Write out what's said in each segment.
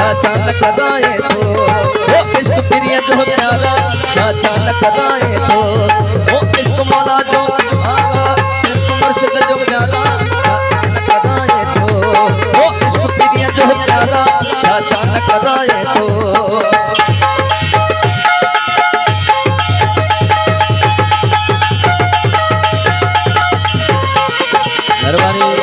अचानक आए तो वो इश्क प्रिय जो प्यारा अचानक आए तो वो इश्क मौला जो आगा इश्क मुर्शिद जो प्यारा अचानक आए तो वो इश्क प्रिय जो प्यारा अचानक आए तो मेहरबानी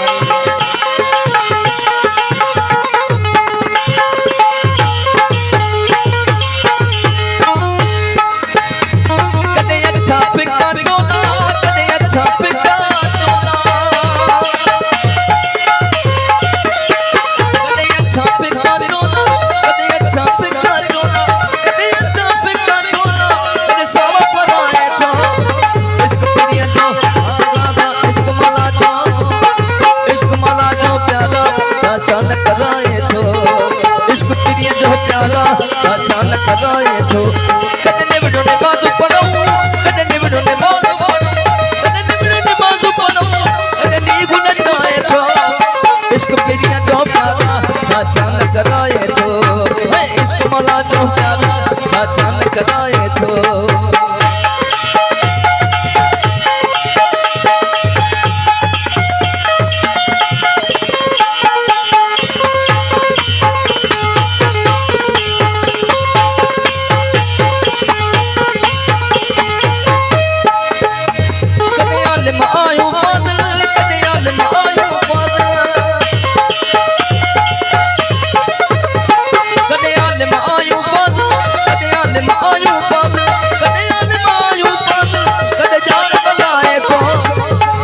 अचानक आए तो इश्क प्रिय जो प्यारा अचानक आए तो कदे निवड़ो ने बाजू पड़ो कदे निवड़ो ने बाजू पड़ो कदे निवड़ो ने बाजू पड़ो कदे नीगु न जाए तो इश्क प्रिय जो प्यारा अचानक आए तो इश्क मौला जो प्यारा अचानक आए तो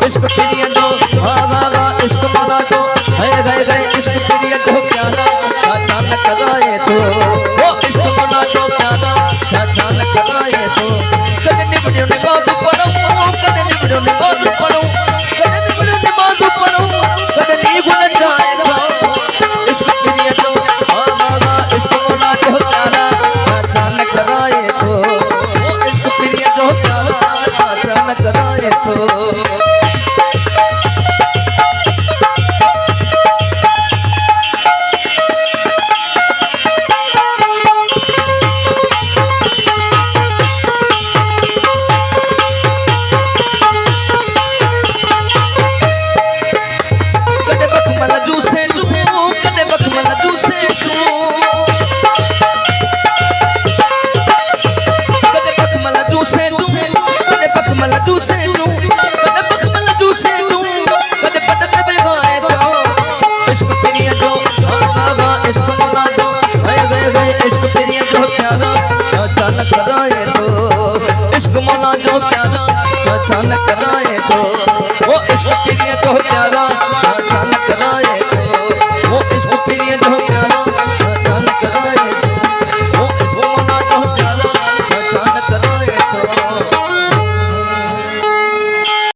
इश्क प्रिय जो आगा इश्क मौला जो गए इश्क प्रिय जो प्यारा अचानक आए तो वो इश्क मौला जो प्यारा अचानक आए तो कदे निवड़ो ने बाजू पड़ो कदे निवड़ो ने बाजू पड़ो कदे निवड़ो ने बाजू पड़ो कदे नीगु न जाए तो इश्क प्रिय जो आगा इश्क मौला जो प्यारा अचानक आए तो वो इश्क प्रिय जो प्यारा अचानक आए तो अचानक आए तो इश्क मौला जो प्यारा अचानक